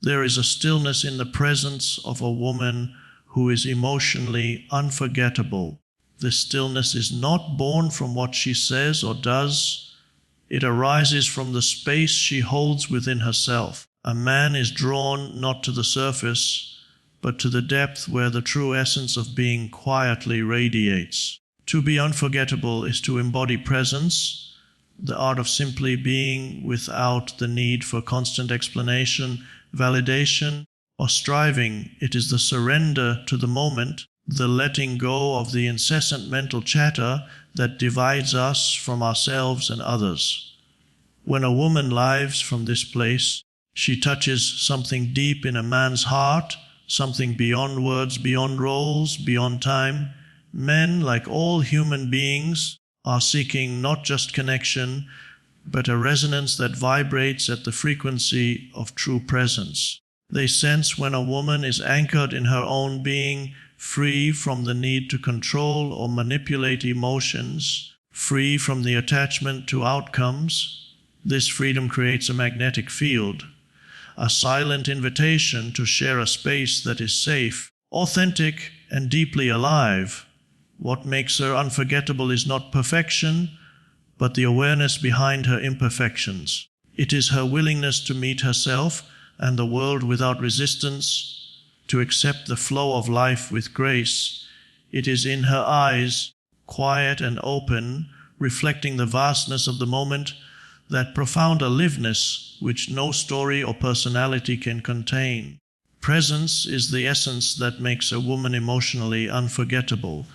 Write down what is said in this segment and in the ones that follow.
There is a stillness in the presence of a woman who is emotionally unforgettable. This stillness is not born from what she says or does. It arises from the space she holds within herself. A man is drawn not to the surface, but to the depth where the true essence of being quietly radiates. To be unforgettable is to embody presence, the art of simply being without the need for constant explanation, validation, or striving. It is the surrender to the moment, the letting go of the incessant mental chatter that divides us from ourselves and others. When a woman lives from this place, she touches something deep in a man's heart, something beyond words, beyond roles, beyond time. Men, like all human beings, are seeking not just connection, but a resonance that vibrates at the frequency of true presence. They sense when a woman is anchored in her own being, free from the need to control or manipulate emotions, free from the attachment to outcomes. This freedom creates a magnetic field, a silent invitation to share a space that is safe, authentic, and deeply alive. What makes her unforgettable is not perfection, but the awareness behind her imperfections. It is her willingness to meet herself and the world without resistance, to accept the flow of life with grace. It is in her eyes, quiet and open, reflecting the vastness of the moment, that profound aliveness which no story or personality can contain. Presence is the essence that makes a woman emotionally unforgettable.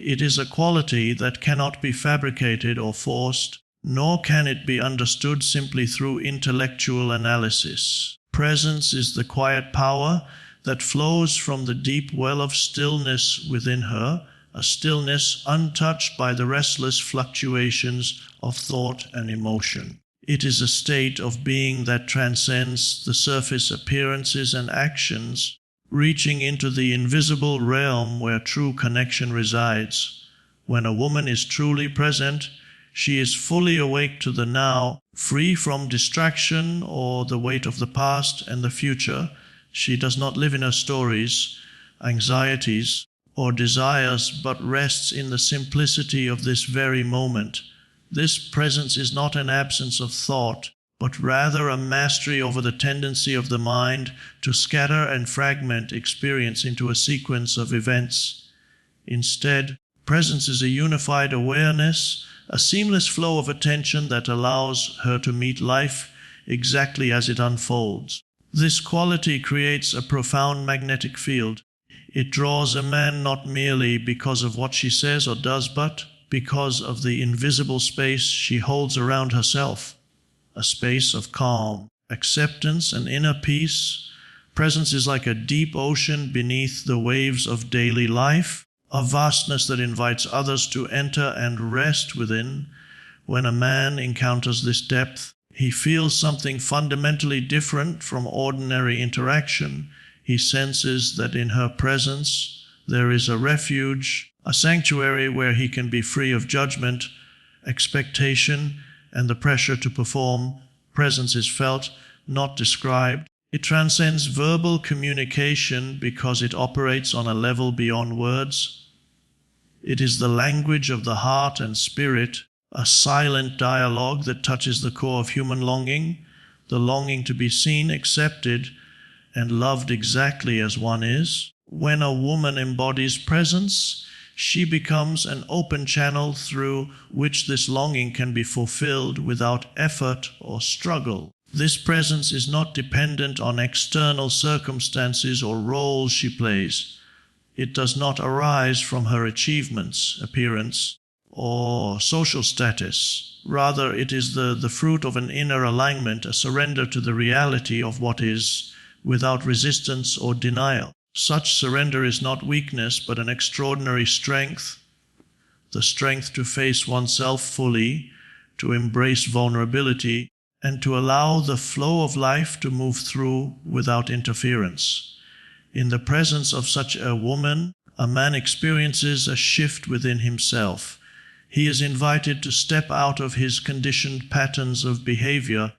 It is a quality that cannot be fabricated or forced, nor can it be understood simply through intellectual analysis. Presence is the quiet power that flows from the deep well of stillness within her, a stillness untouched by the restless fluctuations of thought and emotion. It is a state of being that transcends the surface appearances and actions, reaching into the invisible realm where true connection resides. When a woman is truly present, she is fully awake to the now, free from distraction or the weight of the past and the future. She does not live in her stories, anxieties, or desires, but rests in the simplicity of this very moment. This presence is not an absence of thought, but rather a mastery over the tendency of the mind to scatter and fragment experience into a sequence of events. Instead, presence is a unified awareness, a seamless flow of attention that allows her to meet life exactly as it unfolds. This quality creates a profound magnetic field. It draws a man not merely because of what she says or does, but because of the invisible space she holds around herself, a space of calm, acceptance, and inner peace. Presence is like a deep ocean beneath the waves of daily life, a vastness that invites others to enter and rest within. When a man encounters this depth, he feels something fundamentally different from ordinary interaction. He senses that in her presence there is a refuge, a sanctuary where he can be free of judgment, expectation, and the pressure to perform. Presence is felt, not described. It transcends verbal communication because it operates on a level beyond words. It is the language of the heart and spirit, a silent dialogue that touches the core of human longing, the longing to be seen, accepted, and loved exactly as one is. When a woman embodies presence, she becomes an open channel through which this longing can be fulfilled without effort or struggle. This presence is not dependent on external circumstances or roles she plays. It does not arise from her achievements, appearance, or social status. Rather, it is the fruit of an inner alignment, a surrender to the reality of what is, without resistance or denial. Such surrender is not weakness, but an extraordinary strength, the strength to face oneself fully, to embrace vulnerability, and to allow the flow of life to move through without interference. In the presence of such a woman, a man experiences a shift within himself. He is invited to step out of his conditioned patterns of behavior,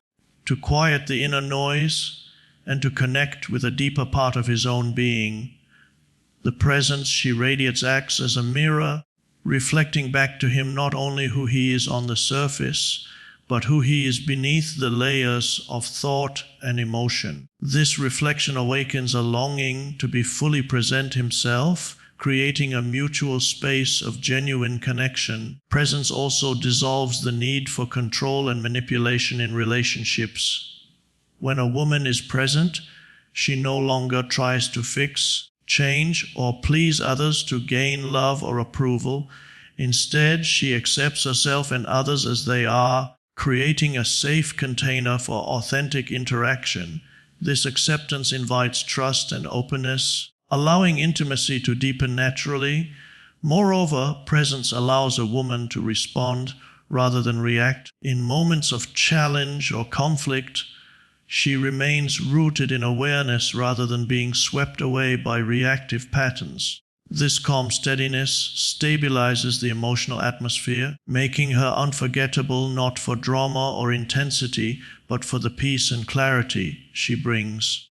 to quiet the inner noise, and to connect with a deeper part of his own being. The presence she radiates acts as a mirror, reflecting back to him not only who he is on the surface, but who he is beneath the layers of thought and emotion. This reflection awakens a longing to be fully present himself, creating a mutual space of genuine connection. Presence also dissolves the need for control and manipulation in relationships. When a woman is present, she no longer tries to fix, change, or please others to gain love or approval. Instead, she accepts herself and others as they are, creating a safe container for authentic interaction. This acceptance invites trust and openness, allowing intimacy to deepen naturally. Moreover, presence allows a woman to respond rather than react. In moments of challenge or conflict, she remains rooted in awareness rather than being swept away by reactive patterns. This calm steadiness stabilizes the emotional atmosphere, making her unforgettable not for drama or intensity, but for the peace and clarity she brings.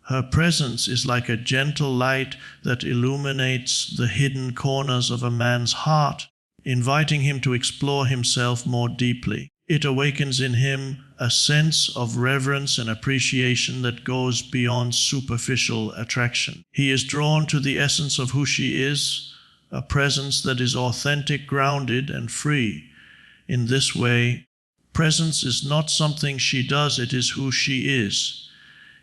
Her presence is like a gentle light that illuminates the hidden corners of a man's heart, inviting him to explore himself more deeply. It awakens in him a sense of reverence and appreciation that goes beyond superficial attraction. He is drawn to the essence of who she is, a presence that is authentic, grounded, and free. In this way, presence is not something she does, it is who she is.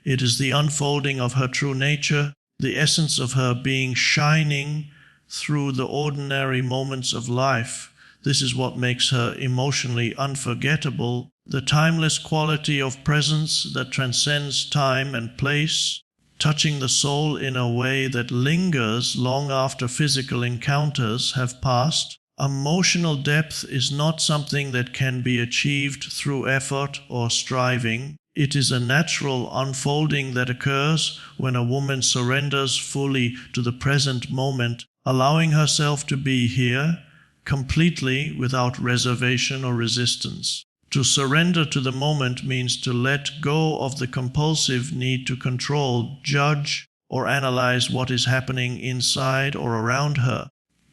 It is the unfolding of her true nature, the essence of her being shining through the ordinary moments of life. This is what makes her emotionally unforgettable, the timeless quality of presence that transcends time and place, touching the soul in a way that lingers long after physical encounters have passed. Emotional depth is not something that can be achieved through effort or striving. It is a natural unfolding that occurs when a woman surrenders fully to the present moment, allowing herself to be here, completely without reservation or resistance. To surrender to the moment means to let go of the compulsive need to control, judge, or analyze what is happening inside or around her.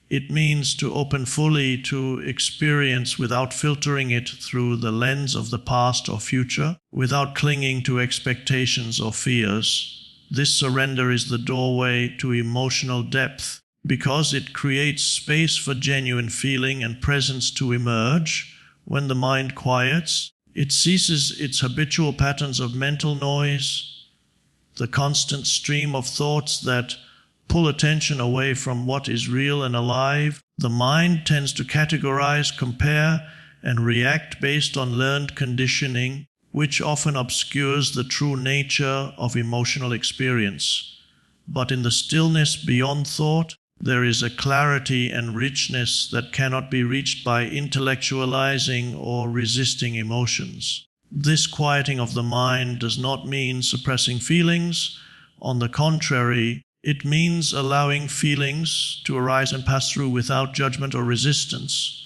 It means to open fully to experience without filtering it through the lens of the past or future, without clinging to expectations or fears. This surrender is the doorway to emotional depth, because it creates space for genuine feeling and presence to emerge. When the mind quiets, it ceases its habitual patterns of mental noise, the constant stream of thoughts that pull attention away from what is real and alive. The mind tends to categorize, compare, and react based on learned conditioning, which often obscures the true nature of emotional experience. But in the stillness beyond thought, there is a clarity and richness that cannot be reached by intellectualizing or resisting emotions. This quieting of the mind does not mean suppressing feelings. On the contrary, it means allowing feelings to arise and pass through without judgment or resistance.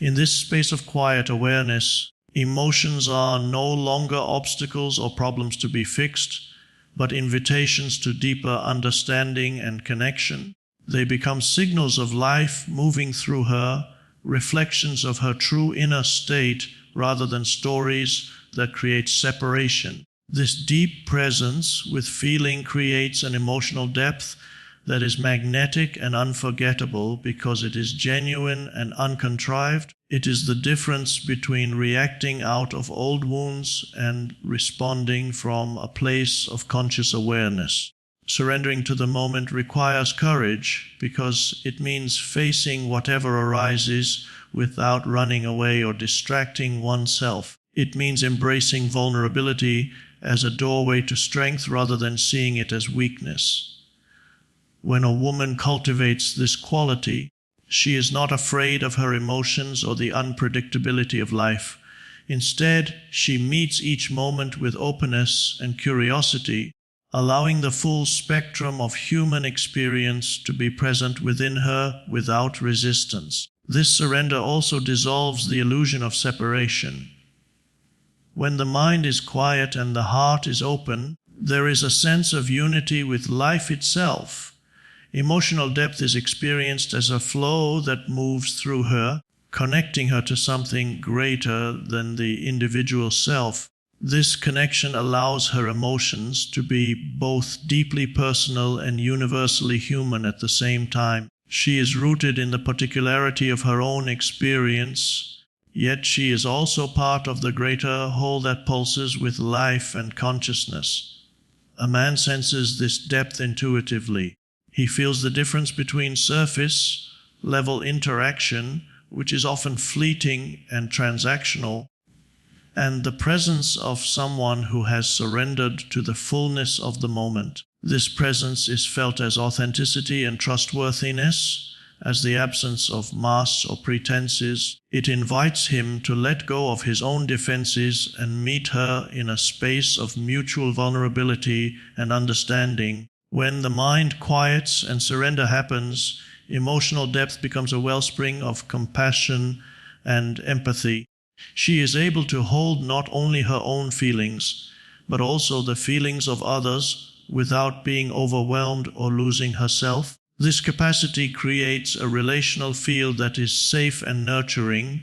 In this space of quiet awareness, emotions are no longer obstacles or problems to be fixed, but invitations to deeper understanding and connection. They become signals of life moving through her, reflections of her true inner state rather than stories that create separation. This deep presence with feeling creates an emotional depth that is magnetic and unforgettable because it is genuine and uncontrived. It is the difference between reacting out of old wounds and responding from a place of conscious awareness. Surrendering to the moment requires courage because it means facing whatever arises without running away or distracting oneself. It means embracing vulnerability as a doorway to strength rather than seeing it as weakness. When a woman cultivates this quality, she is not afraid of her emotions or the unpredictability of life. Instead, she meets each moment with openness and curiosity, allowing the full spectrum of human experience to be present within her without resistance. This surrender also dissolves the illusion of separation. When the mind is quiet and the heart is open, there is a sense of unity with life itself. Emotional depth is experienced as a flow that moves through her, connecting her to something greater than the individual self. This connection allows her emotions to be both deeply personal and universally human at the same time. She is rooted in the particularity of her own experience, yet she is also part of the greater whole that pulses with life and consciousness. A man senses this depth intuitively. He feels the difference between surface-level interaction, which is often fleeting and transactional, and the presence of someone who has surrendered to the fullness of the moment. This presence is felt as authenticity and trustworthiness, as the absence of masks or pretenses. It invites him to let go of his own defenses and meet her in a space of mutual vulnerability and understanding. When the mind quiets and surrender happens, emotional depth becomes a wellspring of compassion and empathy. She is able to hold not only her own feelings, but also the feelings of others without being overwhelmed or losing herself. This capacity creates a relational field that is safe and nurturing,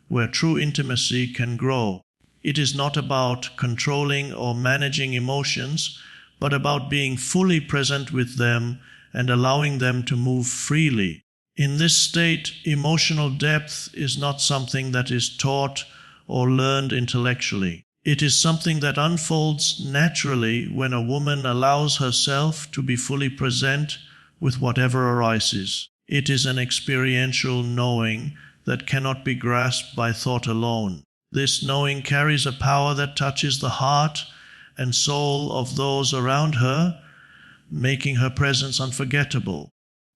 where true intimacy can grow. It is not about controlling or managing emotions, but about being fully present with them and allowing them to move freely. In this state, emotional depth is not something that is taught or learned intellectually. It is something that unfolds naturally when a woman allows herself to be fully present with whatever arises. It is an experiential knowing that cannot be grasped by thought alone. This knowing carries a power that touches the heart and soul of those around her, making her presence unforgettable.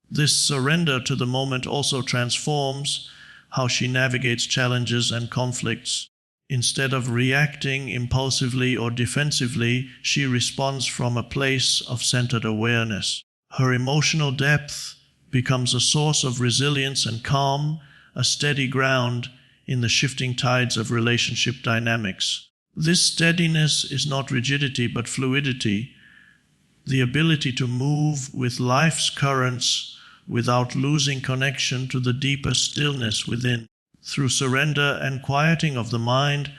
This surrender to the moment also transforms how she navigates challenges and conflicts. Instead of reacting impulsively or defensively, she responds from a place of centered awareness. Her emotional depth becomes a source of resilience and calm, a steady ground in the shifting tides of relationship dynamics. This steadiness is not rigidity but fluidity, the ability to move with life's currents without losing connection to the deeper stillness within. Through surrender and quieting of the mind,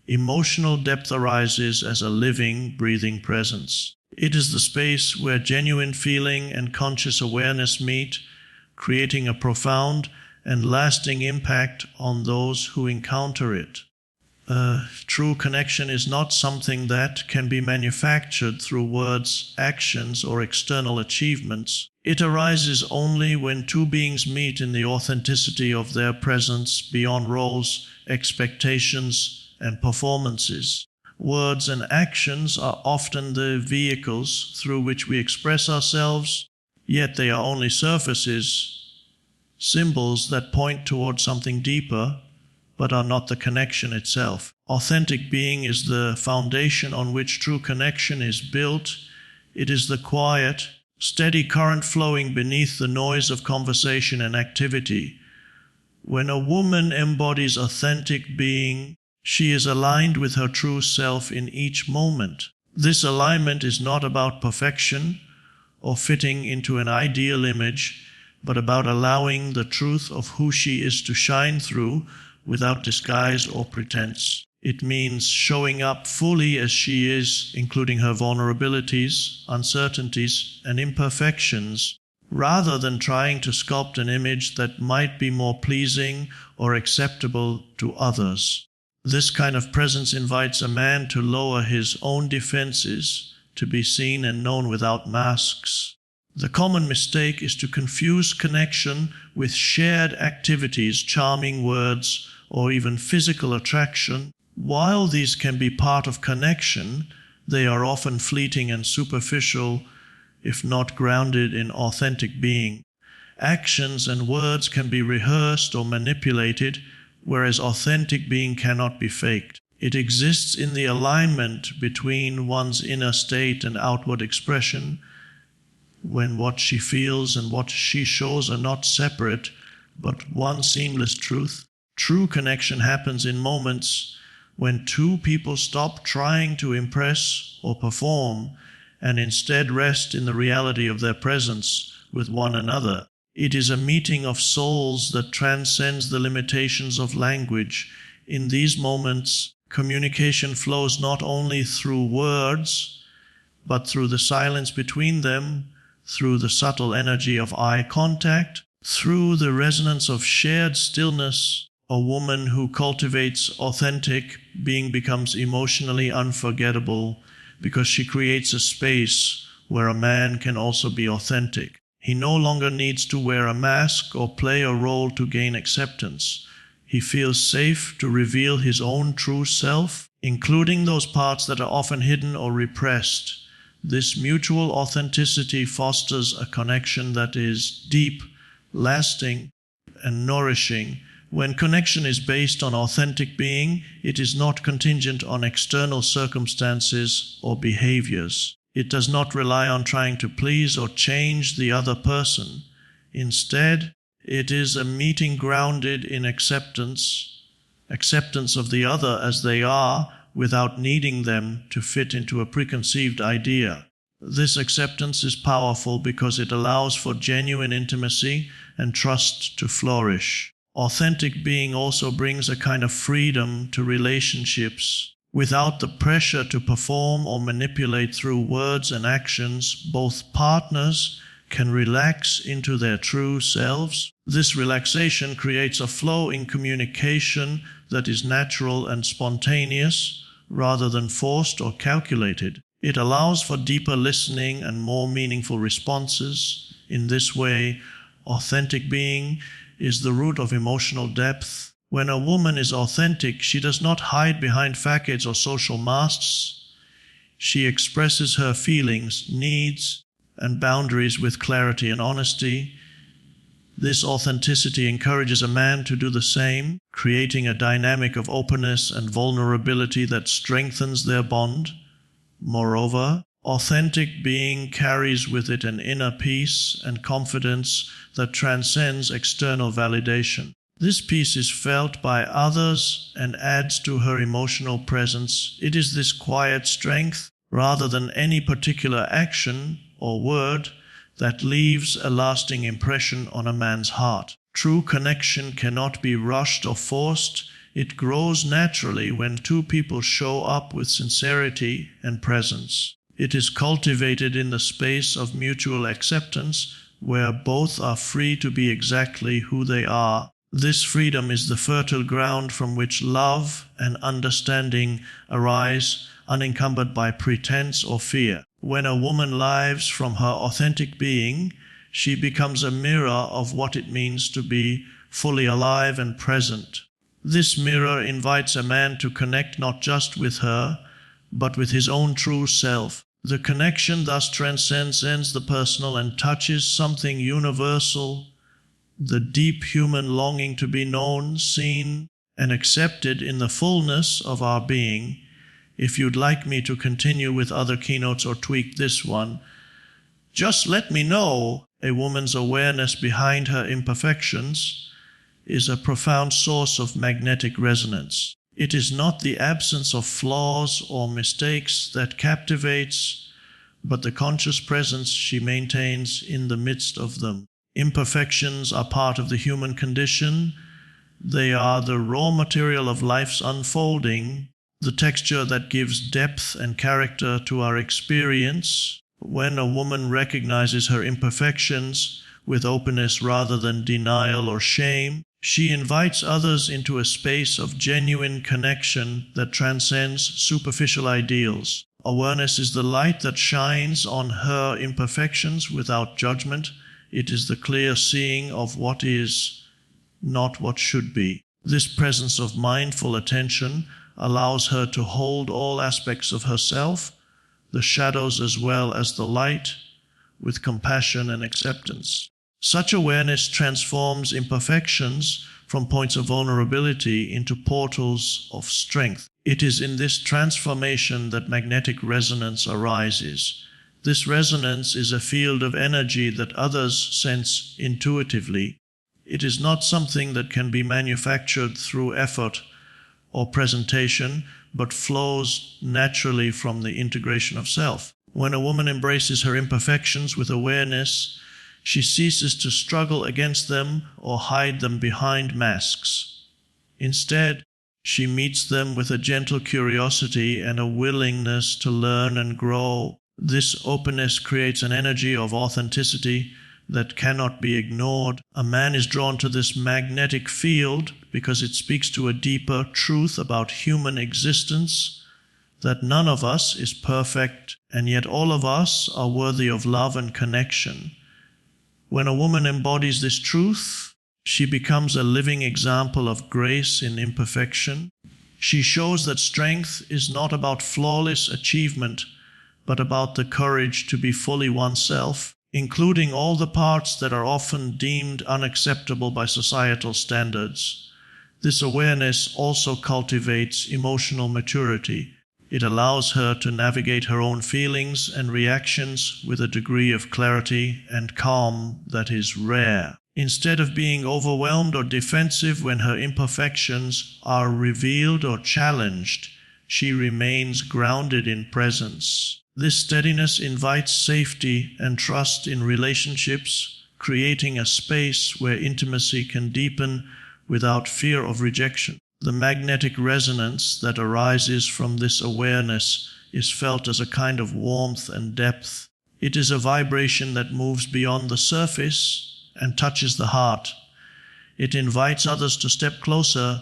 emotional depth arises as a living, breathing presence. It is the space where genuine feeling and conscious awareness meet, creating a profound and lasting impact on those who encounter it. True connection is not something that can be manufactured through words, actions, or external achievements. It arises only when two beings meet in the authenticity of their presence beyond roles, expectations, and performances. Words and actions are often the vehicles through which we express ourselves, yet they are only surfaces, symbols that point toward something deeper, but are not the connection itself. Authentic being is the foundation on which true connection is built. It is the quiet, steady current flowing beneath the noise of conversation and activity. When a woman embodies authentic being, she is aligned with her true self in each moment. This alignment is not about perfection or fitting into an ideal image, but about allowing the truth of who she is to shine through without disguise or pretense. It means showing up fully as she is, including her vulnerabilities, uncertainties, and imperfections, rather than trying to sculpt an image that might be more pleasing or acceptable to others. This kind of presence invites a man to lower his own defenses, to be seen and known without masks. The common mistake is to confuse connection with shared activities, charming words, or even physical attraction. While these can be part of connection, they are often fleeting and superficial, if not grounded in authentic being. Actions and words can be rehearsed or manipulated, whereas authentic being cannot be faked. It exists in the alignment between one's inner state and outward expression, when what she feels and what she shows are not separate, but one seamless truth. True connection happens in moments when two people stop trying to impress or perform and instead rest in the reality of their presence with one another. It is a meeting of souls that transcends the limitations of language. In these moments, communication flows not only through words, but through the silence between them, through the subtle energy of eye contact, through the resonance of shared stillness. A woman who cultivates authentic being becomes emotionally unforgettable because she creates a space where a man can also be authentic. He no longer needs to wear a mask or play a role to gain acceptance. He feels safe to reveal his own true self, including those parts that are often hidden or repressed. This mutual authenticity fosters a connection that is deep, lasting, and nourishing. When connection is based on authentic being, it is not contingent on external circumstances or behaviors. It does not rely on trying to please or change the other person. Instead, it is a meeting grounded in acceptance of the other as they are, without needing them to fit into a preconceived idea. This acceptance is powerful because it allows for genuine intimacy and trust to flourish. Authentic being also brings a kind of freedom to relationships. Without the pressure to perform or manipulate through words and actions, both partners can relax into their true selves. This relaxation creates a flow in communication that is natural and spontaneous, rather than forced or calculated. It allows for deeper listening and more meaningful responses. In this way, authentic being is the root of emotional depth. When a woman is authentic, she does not hide behind facades or social masks. She expresses her feelings, needs, and boundaries with clarity and honesty. This authenticity encourages a man to do the same, creating a dynamic of openness and vulnerability that strengthens their bond. Moreover, authentic being carries with it an inner peace and confidence that transcends external validation. This peace is felt by others and adds to her emotional presence. It is this quiet strength, rather than any particular action or word, that leaves a lasting impression on a man's heart. True connection cannot be rushed or forced. It grows naturally when two people show up with sincerity and presence. It is cultivated in the space of mutual acceptance, where both are free to be exactly who they are. This freedom is the fertile ground from which love and understanding arise, unencumbered by pretense or fear. When a woman lives from her authentic being, she becomes a mirror of what it means to be fully alive and present. This mirror invites a man to connect not just with her, but with his own true self. The connection thus transcends the personal and touches something universal, the deep human longing to be known, seen, and accepted in the fullness of our being. If you'd like me to continue with other keynotes or tweak this one, just let me know. A woman's awareness behind her imperfections is a profound source of magnetic resonance. It is not the absence of flaws or mistakes that captivates, but the conscious presence she maintains in the midst of them. Imperfections are part of the human condition. They are the raw material of life's unfolding, the texture that gives depth and character to our experience. When a woman recognizes her imperfections with openness rather than denial or shame, she invites others into a space of genuine connection that transcends superficial ideals. Awareness is the light that shines on her imperfections without judgment. It is the clear seeing of what is, not what should be. This presence of mindful attention allows her to hold all aspects of herself, the shadows as well as the light, with compassion and acceptance. Such awareness transforms imperfections from points of vulnerability into portals of strength. It is in this transformation that magnetic resonance arises. This resonance is a field of energy that others sense intuitively. It is not something that can be manufactured through effort or presentation, but flows naturally from the integration of self. When a woman embraces her imperfections with awareness, she ceases to struggle against them or hide them behind masks. Instead, she meets them with a gentle curiosity and a willingness to learn and grow. This openness creates an energy of authenticity that cannot be ignored. A man is drawn to this magnetic field because it speaks to a deeper truth about human existence, that none of us is perfect, and yet all of us are worthy of love and connection. When a woman embodies this truth, she becomes a living example of grace in imperfection. She shows that strength is not about flawless achievement, but about the courage to be fully oneself, including all the parts that are often deemed unacceptable by societal standards. This awareness also cultivates emotional maturity. It allows her to navigate her own feelings and reactions with a degree of clarity and calm that is rare. Instead of being overwhelmed or defensive when her imperfections are revealed or challenged, she remains grounded in presence. This steadiness invites safety and trust in relationships, creating a space where intimacy can deepen without fear of rejection. The magnetic resonance that arises from this awareness is felt as a kind of warmth and depth. It is a vibration that moves beyond the surface and touches the heart. It invites others to step closer,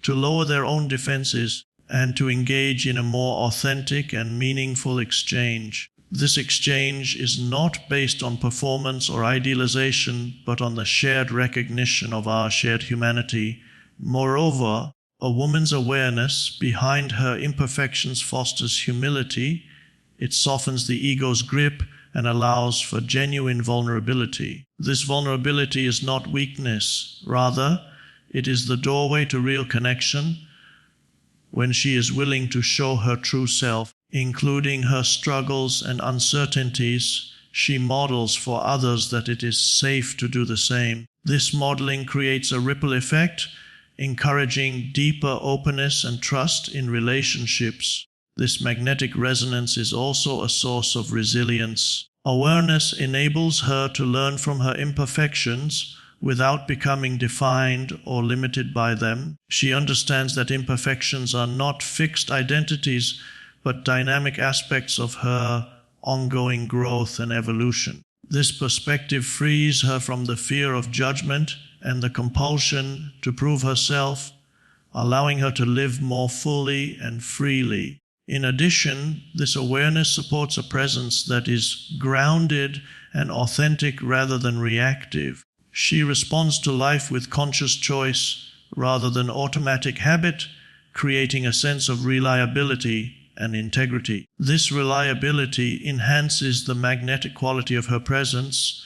to lower their own defenses, and to engage in a more authentic and meaningful exchange. This exchange is not based on performance or idealization, but on the shared recognition of our shared humanity. Moreover, a woman's awareness behind her imperfections fosters humility. It softens the ego's grip and allows for genuine vulnerability. This vulnerability is not weakness. Rather, it is the doorway to real connection. When she is willing to show her true self, including her struggles and uncertainties, she models for others that it is safe to do the same. This modeling creates a ripple effect, encouraging deeper openness and trust in relationships. This magnetic resonance is also a source of resilience. Awareness enables her to learn from her imperfections without becoming defined or limited by them. She understands that imperfections are not fixed identities, but dynamic aspects of her ongoing growth and evolution. This perspective frees her from the fear of judgment and the compulsion to prove herself, allowing her to live more fully and freely. In addition, this awareness supports a presence that is grounded and authentic rather than reactive. She responds to life with conscious choice rather than automatic habit, creating a sense of reliability and integrity. This reliability enhances the magnetic quality of her presence,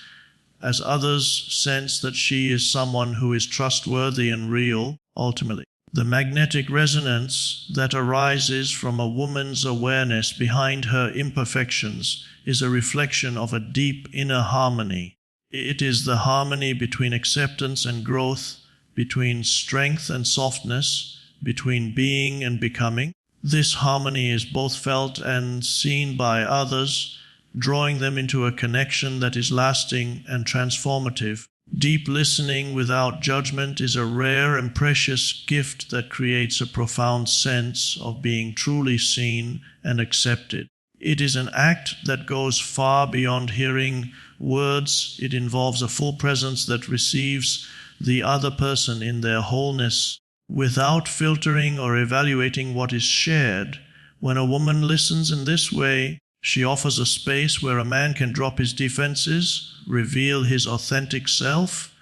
as others sense that she is someone who is trustworthy and real. Ultimately, the magnetic resonance that arises from a woman's awareness behind her imperfections is a reflection of a deep inner harmony. It is the harmony between acceptance and growth, between strength and softness, between being and becoming. This harmony is both felt and seen by others, drawing them into a connection that is lasting and transformative. Deep listening without judgment is a rare and precious gift that creates a profound sense of being truly seen and accepted. It is an act that goes far beyond hearing words. It involves a full presence that receives the other person in their wholeness, without filtering or evaluating what is shared. When a woman listens in this way, she offers a space where a man can drop his defenses, reveal his authentic self,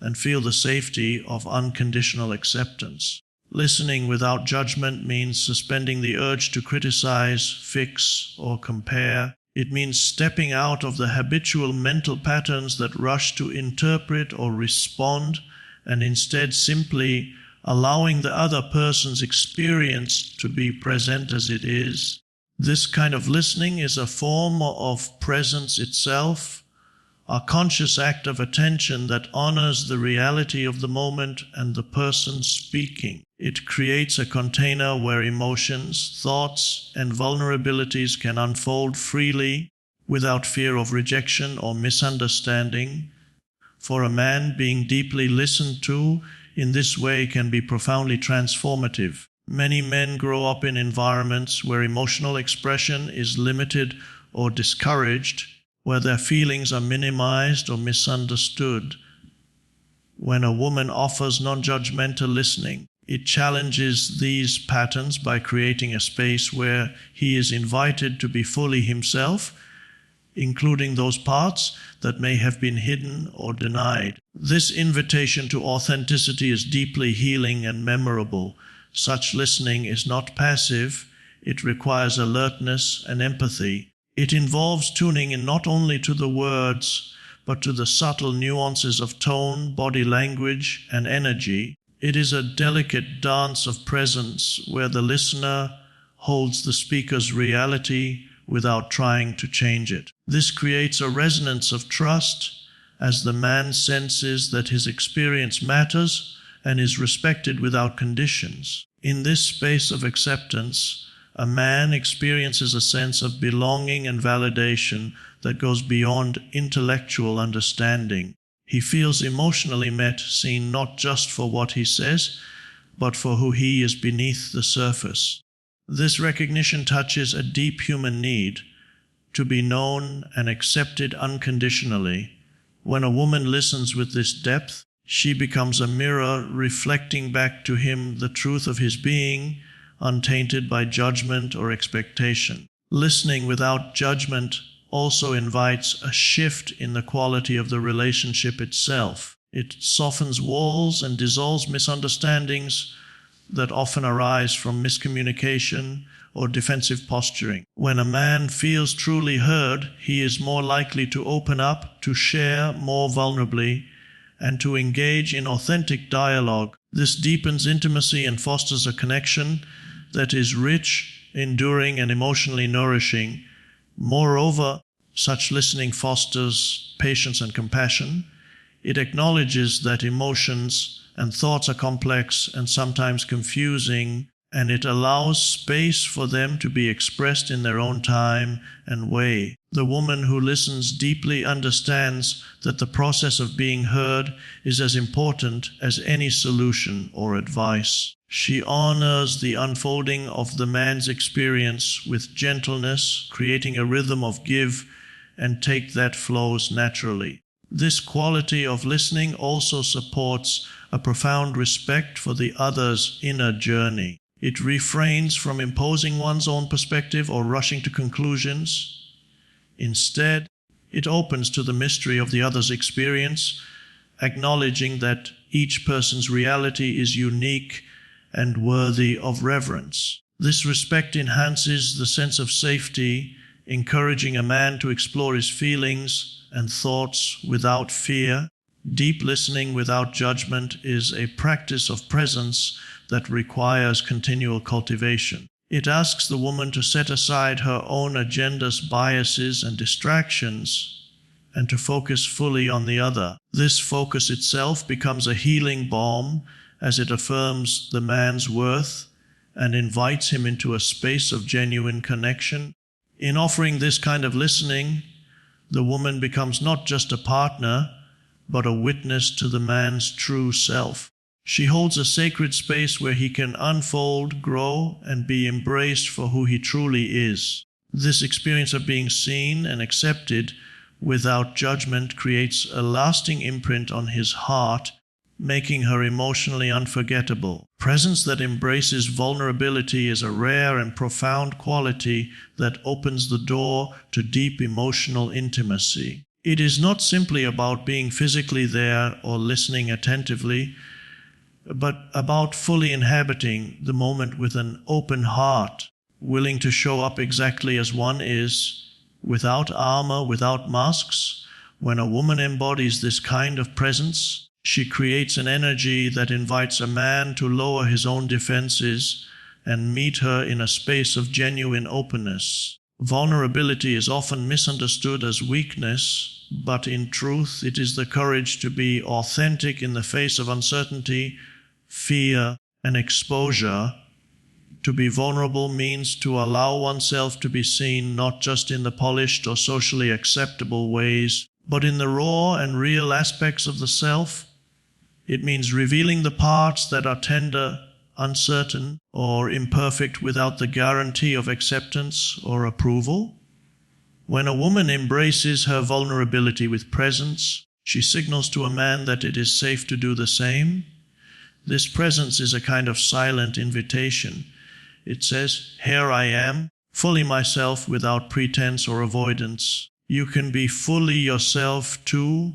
and feel the safety of unconditional acceptance. Listening without judgment means suspending the urge to criticize, fix, or compare. It means stepping out of the habitual mental patterns that rush to interpret or respond, and instead simply allowing the other person's experience to be present as it is. This kind of listening is a form of presence itself, a conscious act of attention that honors the reality of the moment and the person speaking. It creates a container where emotions, thoughts, and vulnerabilities can unfold freely without fear of rejection or misunderstanding. For a man, being deeply listened to in this way can be profoundly transformative. Many men grow up in environments where emotional expression is limited or discouraged, where their feelings are minimized or misunderstood. When a woman offers non-judgmental listening, it challenges these patterns by creating a space where he is invited to be fully himself, including those parts that may have been hidden or denied. This invitation to authenticity is deeply healing and memorable. Such listening is not passive, it requires alertness and empathy. It involves tuning in not only to the words, but to the subtle nuances of tone, body language, and energy. It is a delicate dance of presence where the listener holds the speaker's reality without trying to change it. This creates a resonance of trust as the man senses that his experience matters and is respected without conditions. In this space of acceptance, a man experiences a sense of belonging and validation that goes beyond intellectual understanding. He feels emotionally met, seen not just for what he says, but for who he is beneath the surface. This recognition touches a deep human need to be known and accepted unconditionally. When a woman listens with this depth, she becomes a mirror reflecting back to him the truth of his being, untainted by judgment or expectation. Listening without judgment also invites a shift in the quality of the relationship itself. It softens walls and dissolves misunderstandings that often arise from miscommunication or defensive posturing. When a man feels truly heard, he is more likely to open up, to share more vulnerably, and to engage in authentic dialogue. This deepens intimacy and fosters a connection that is rich, enduring, and emotionally nourishing. Moreover, such listening fosters patience and compassion. It acknowledges that emotions and thoughts are complex and sometimes confusing, and it allows space for them to be expressed in their own time and way. The woman who listens deeply understands that the process of being heard is as important as any solution or advice. She honors the unfolding of the man's experience with gentleness, creating a rhythm of give and take that flows naturally. This quality of listening also supports a profound respect for the other's inner journey. It refrains from imposing one's own perspective or rushing to conclusions. Instead, it opens to the mystery of the other's experience, acknowledging that each person's reality is unique and worthy of reverence. This respect enhances the sense of safety, encouraging a man to explore his feelings and thoughts without fear. Deep listening without judgment is a practice of presence that requires continual cultivation. It asks the woman to set aside her own agendas, biases, and distractions, and to focus fully on the other. This focus itself becomes a healing balm as it affirms the man's worth and invites him into a space of genuine connection. In offering this kind of listening, the woman becomes not just a partner, but a witness to the man's true self. She holds a sacred space where he can unfold, grow, and be embraced for who he truly is. This experience of being seen and accepted without judgment creates a lasting imprint on his heart, making her emotionally unforgettable. Presence that embraces vulnerability is a rare and profound quality that opens the door to deep emotional intimacy. It is not simply about being physically there or listening attentively, but about fully inhabiting the moment with an open heart, willing to show up exactly as one is, without armor, without masks. When a woman embodies this kind of presence, she creates an energy that invites a man to lower his own defenses and meet her in a space of genuine openness. Vulnerability is often misunderstood as weakness, but in truth it is the courage to be authentic in the face of uncertainty, fear, and exposure. To be vulnerable means to allow oneself to be seen not just in the polished or socially acceptable ways, but in the raw and real aspects of the self. It means revealing the parts that are tender, uncertain, or imperfect without the guarantee of acceptance or approval. When a woman embraces her vulnerability with presence, she signals to a man that it is safe to do the same. This presence is a kind of silent invitation. It says, "Here I am, fully myself without pretense or avoidance. You can be fully yourself too."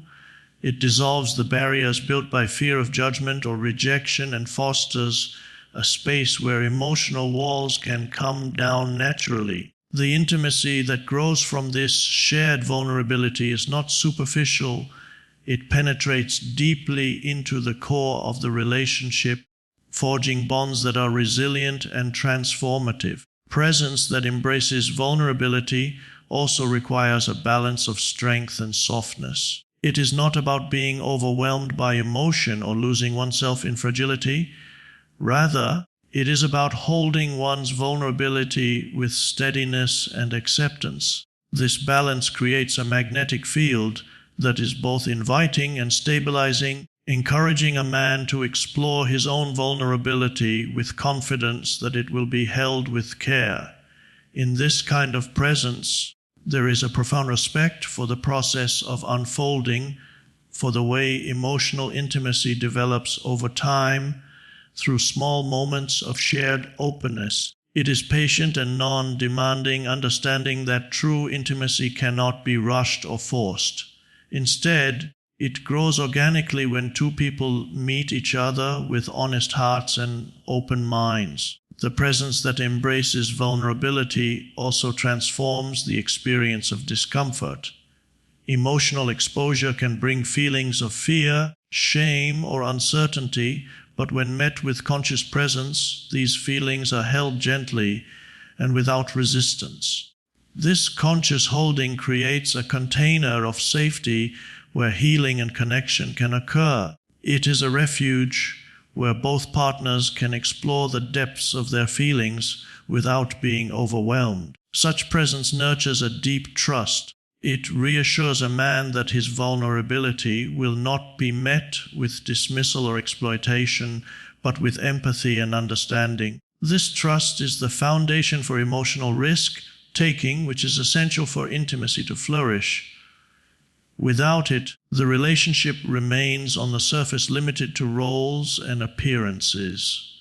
It dissolves the barriers built by fear of judgment or rejection and fosters a space where emotional walls can come down naturally. The intimacy that grows from this shared vulnerability is not superficial. It penetrates deeply into the core of the relationship, forging bonds that are resilient and transformative. Presence that embraces vulnerability also requires a balance of strength and softness. It is not about being overwhelmed by emotion or losing oneself in fragility. Rather, it is about holding one's vulnerability with steadiness and acceptance. This balance creates a magnetic field that is both inviting and stabilizing, encouraging a man to explore his own vulnerability with confidence that it will be held with care. In this kind of presence, there is a profound respect for the process of unfolding, for the way emotional intimacy develops over time through small moments of shared openness. It is patient and non-demanding, understanding that true intimacy cannot be rushed or forced. Instead, it grows organically when two people meet each other with honest hearts and open minds. The presence that embraces vulnerability also transforms the experience of discomfort. Emotional exposure can bring feelings of fear, shame, or uncertainty, but when met with conscious presence, these feelings are held gently and without resistance. This conscious holding creates a container of safety where healing and connection can occur. It is a refuge where both partners can explore the depths of their feelings without being overwhelmed. Such presence nurtures a deep trust. It reassures a man that his vulnerability will not be met with dismissal or exploitation, but with empathy and understanding. This trust is the foundation for emotional risk-taking, which is essential for intimacy to flourish. Without it, the relationship remains on the surface limited to roles and appearances.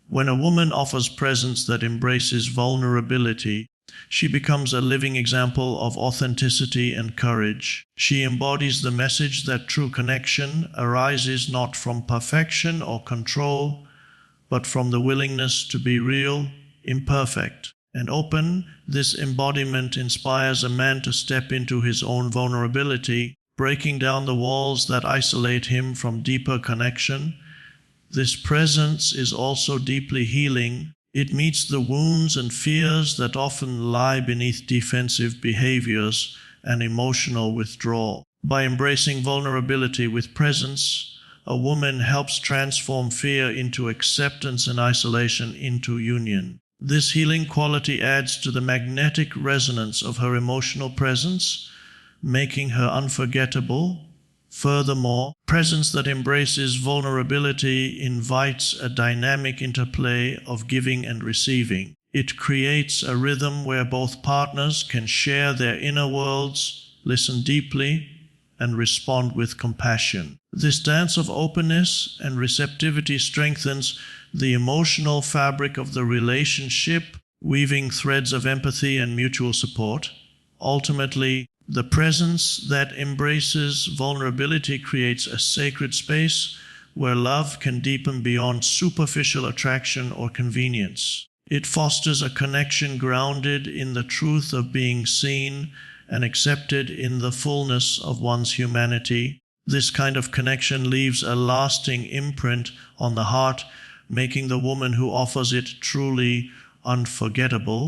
When a woman offers presence that embraces vulnerability, she becomes a living example of authenticity and courage. She embodies the message that true connection arises not from perfection or control, but from the willingness to be real, imperfect, and open. This embodiment inspires a man to step into his own vulnerability, breaking down the walls that isolate him from deeper connection. This presence is also deeply healing. It meets the wounds and fears that often lie beneath defensive behaviors and emotional withdrawal. By embracing vulnerability with presence, a woman helps transform fear into acceptance and isolation into union. This healing quality adds to the magnetic resonance of her emotional presence, making her unforgettable. Furthermore, presence that embraces vulnerability invites a dynamic interplay of giving and receiving. It creates a rhythm where both partners can share their inner worlds, listen deeply, and respond with compassion. This dance of openness and receptivity strengthens the emotional fabric of the relationship, weaving threads of empathy and mutual support. Ultimately, the presence that embraces vulnerability creates a sacred space where love can deepen beyond superficial attraction or convenience. It fosters a connection grounded in the truth of being seen and accepted in the fullness of one's humanity. This kind of connection leaves a lasting imprint on the heart, making the woman who offers it truly unforgettable.